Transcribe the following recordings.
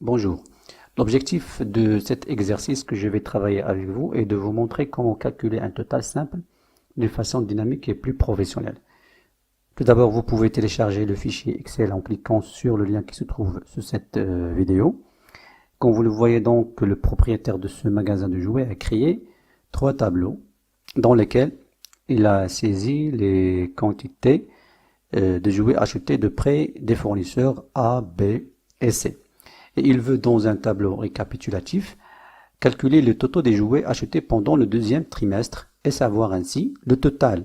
Bonjour. L'objectif de cet exercice que je vais travailler avec vous est de vous montrer comment calculer un total simple de façon dynamique et plus professionnelle. Tout d'abord, vous pouvez télécharger le fichier Excel en cliquant sur le lien qui se trouve sous cette vidéo. Comme vous le voyez donc, le propriétaire de ce magasin de jouets a créé 3 tableaux dans lesquels il a saisi les quantités de jouets achetés de près des fournisseurs A, B et C. Et il veut, dans un tableau récapitulatif, calculer le total des jouets achetés pendant le deuxième trimestre et savoir ainsi le total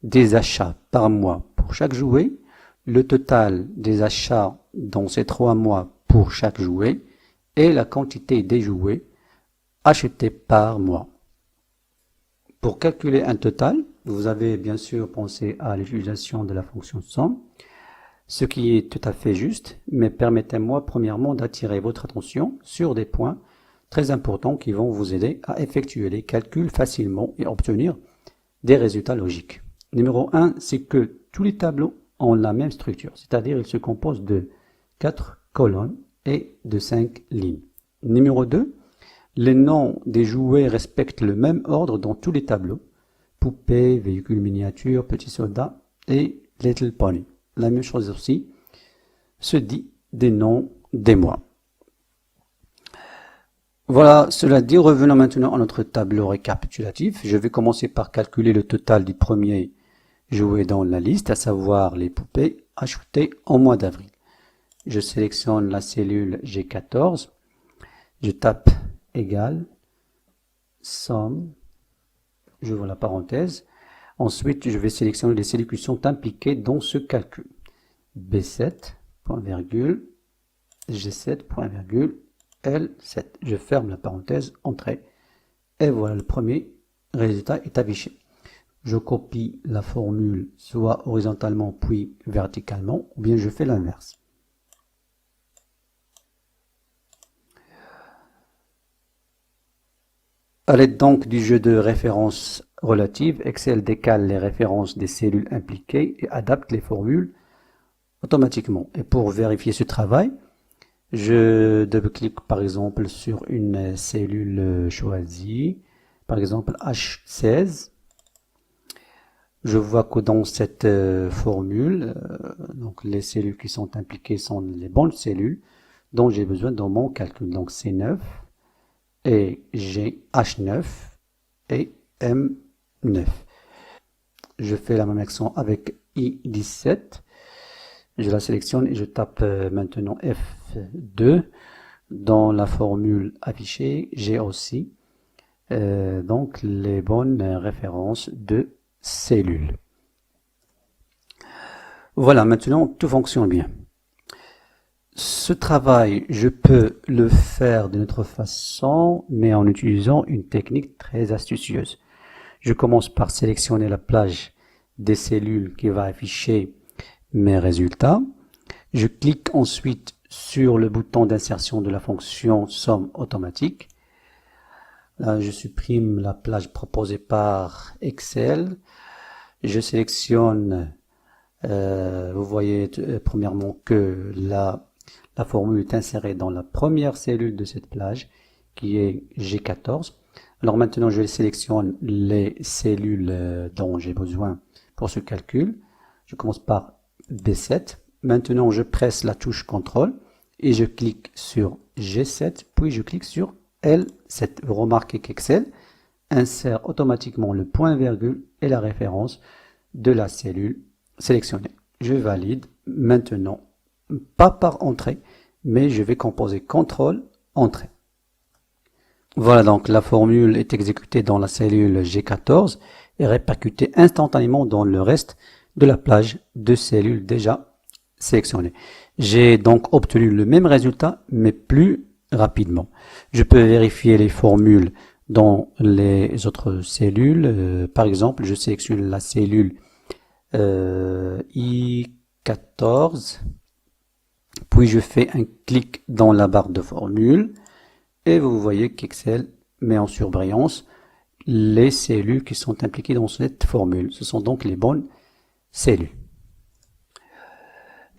des achats par mois pour chaque jouet, le total des achats dans ces 3 mois pour chaque jouet et la quantité des jouets achetés par mois. Pour calculer un total, vous avez bien sûr pensé à l'utilisation de la fonction somme, ce qui est tout à fait juste, mais permettez-moi premièrement d'attirer votre attention sur des points très importants qui vont vous aider à effectuer les calculs facilement et obtenir des résultats logiques. Numéro 1, c'est que tous les tableaux ont la même structure, c'est-à-dire ils se composent de 4 colonnes et de 5 lignes. Numéro 2, les noms des jouets respectent le même ordre dans tous les tableaux. Poupée, véhicule miniature, petit soldat et Little Pony. La même chose aussi se dit des noms des mois. Voilà, cela dit, revenons maintenant à notre tableau récapitulatif. Je vais commencer par calculer le total du premier jouet dans la liste, à savoir les poupées achetées en mois d'avril. Je sélectionne la cellule G14, je tape égal, somme, j'ouvre la parenthèse. Ensuite, je vais sélectionner les cellules qui sont impliquées dans ce calcul. B7, point virgule, G7, point virgule, L7. Je ferme la parenthèse, entrée. Et voilà, le premier résultat est affiché. Je copie la formule soit horizontalement puis verticalement, ou bien je fais l'inverse. À l'aide donc du jeu de références relatives, Excel décale les références des cellules impliquées et adapte les formules automatiquement. Et pour vérifier ce travail, je double-clique par exemple sur une cellule choisie, par exemple H16. Je vois que dans cette formule, donc les cellules qui sont impliquées sont les bonnes cellules dont j'ai besoin dans mon calcul. Donc C9 et G H9 et M9. Je fais la même action avec I17. Je la sélectionne et je tape maintenant F2. Dans la formule affichée, j'ai aussi donc les bonnes références de cellules. Voilà, maintenant tout fonctionne bien. Ce travail, je peux le faire d'une autre façon, mais en utilisant une technique très astucieuse. Je commence par sélectionner la plage des cellules qui va afficher mes résultats. Je clique ensuite sur le bouton d'insertion de la fonction somme automatique. Là, je supprime la plage proposée par Excel. Je sélectionne, vous voyez premièrement que la formule est insérée dans la première cellule de cette plage, qui est G14. Alors maintenant, je sélectionne les cellules dont j'ai besoin pour ce calcul. Je commence par B7. Maintenant, je presse la touche CTRL et je clique sur G7, puis je clique sur L7. Vous remarquez qu'Excel insère automatiquement le point-virgule et la référence de la cellule sélectionnée. Je valide maintenant, pas par entrée, mais je vais composer CTRL entrée. Voilà, donc la formule est exécutée dans la cellule G14 et répercutée instantanément dans le reste de la plage de cellules déjà sélectionnées. J'ai donc obtenu le même résultat, mais plus rapidement. Je peux vérifier les formules dans les autres cellules. Par exemple, je sélectionne la cellule I14, puis je fais un clic dans la barre de formule et vous voyez qu'Excel met en surbrillance les cellules qui sont impliquées dans cette formule. Ce sont donc les bonnes cellules.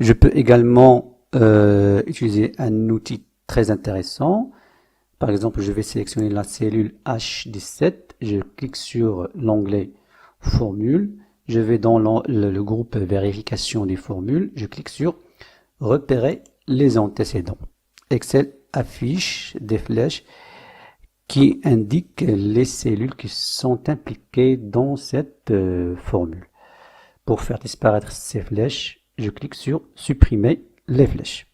Je peux également utiliser un outil très intéressant. Par exemple, je vais sélectionner la cellule H17, je clique sur l'onglet Formule, je vais dans le groupe Vérification des formules, je clique sur Repérer les antécédents. Excel affiche des flèches qui indiquent les cellules qui sont impliquées dans cette formule. Pour faire disparaître ces flèches, je clique sur Supprimer les flèches.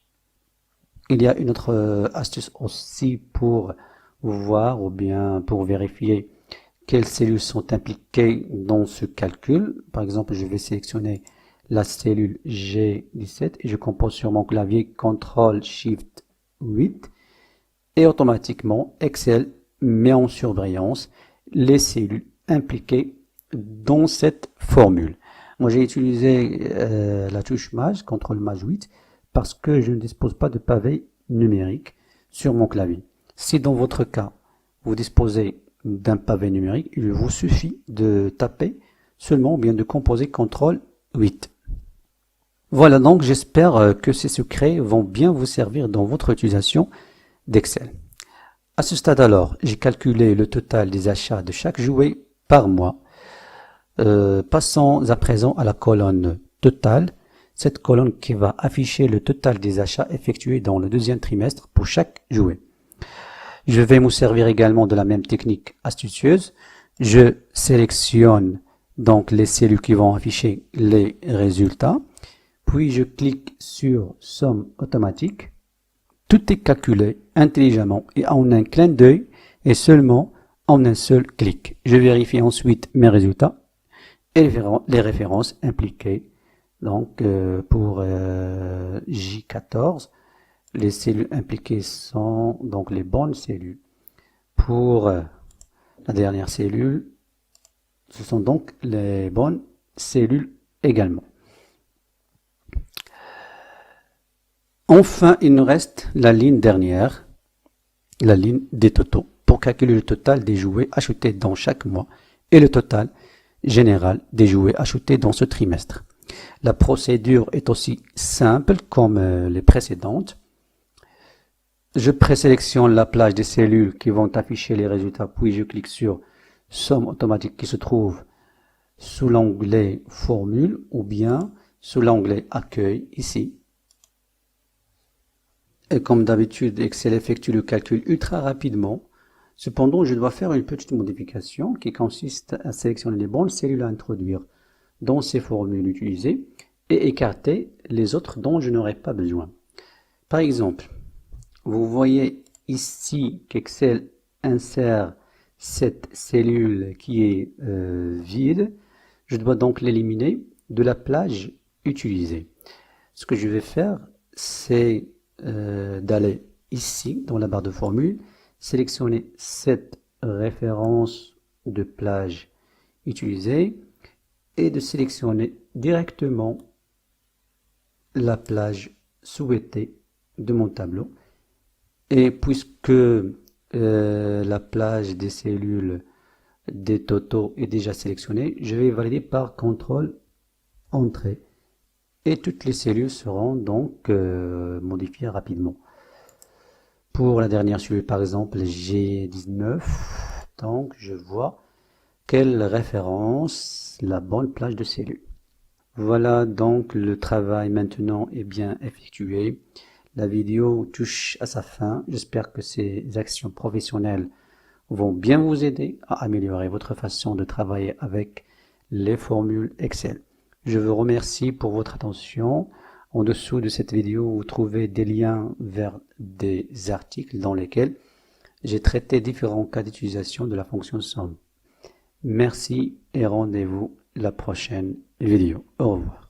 Il y a une autre astuce aussi pour voir ou bien pour vérifier quelles cellules sont impliquées dans ce calcul. Par exemple, je vais sélectionner la cellule G17 et je compose sur mon clavier CTRL-SHIFT-8 et automatiquement Excel met en surbrillance les cellules impliquées dans cette formule. Moi, j'ai utilisé la touche Maj, CTRL-Maj 8, parce que je ne dispose pas de pavé numérique sur mon clavier. Si dans votre cas, vous disposez d'un pavé numérique, il vous suffit de taper seulement ou bien de composer CTRL-8. Voilà, donc j'espère que ces secrets vont bien vous servir dans votre utilisation d'Excel. À ce stade alors, j'ai calculé le total des achats de chaque jouet par mois. Passons à présent à la colonne totale. Cette colonne qui va afficher le total des achats effectués dans le deuxième trimestre pour chaque jouet. Je vais me servir également de la même technique astucieuse. Je sélectionne donc les cellules qui vont afficher les résultats. Puis je clique sur Somme automatique. Tout est calculé intelligemment et en un clin d'œil et seulement en un seul clic. Je vérifie ensuite mes résultats et les références impliquées. Donc pour J14, les cellules impliquées sont donc les bonnes cellules. Pour la dernière cellule, ce sont donc les bonnes cellules également. Enfin, il nous reste la ligne dernière, la ligne des totaux, pour calculer le total des jouets achetés dans chaque mois et le total général des jouets achetés dans ce trimestre. La procédure est aussi simple comme les précédentes. Je présélectionne la plage des cellules qui vont afficher les résultats, puis je clique sur Somme automatique qui se trouve sous l'onglet Formule ou bien sous l'onglet Accueil ici. Et comme d'habitude, Excel effectue le calcul ultra rapidement. Cependant, je dois faire une petite modification qui consiste à sélectionner les bonnes cellules à introduire dans ces formules utilisées et écarter les autres dont je n'aurai pas besoin. Par exemple, vous voyez ici qu'Excel insère cette cellule qui est vide. Je dois donc l'éliminer de la plage utilisée. Ce que je vais faire, c'est d'aller ici dans la barre de formule, sélectionner cette référence de plage utilisée et de sélectionner directement la plage souhaitée de mon tableau. Et puisque la plage des cellules des totaux est déjà sélectionnée, je vais valider par CTRL Entrée. Et toutes les cellules seront donc modifiées rapidement. Pour la dernière cellule, par exemple, G19, donc je vois quelle référence la bonne plage de cellules. Voilà, donc le travail maintenant est bien effectué. La vidéo touche à sa fin. J'espère que ces actions professionnelles vont bien vous aider à améliorer votre façon de travailler avec les formules Excel. Je vous remercie pour votre attention. En dessous de cette vidéo, vous trouvez des liens vers des articles dans lesquels j'ai traité différents cas d'utilisation de la fonction somme. Merci et rendez-vous la prochaine vidéo. Au revoir.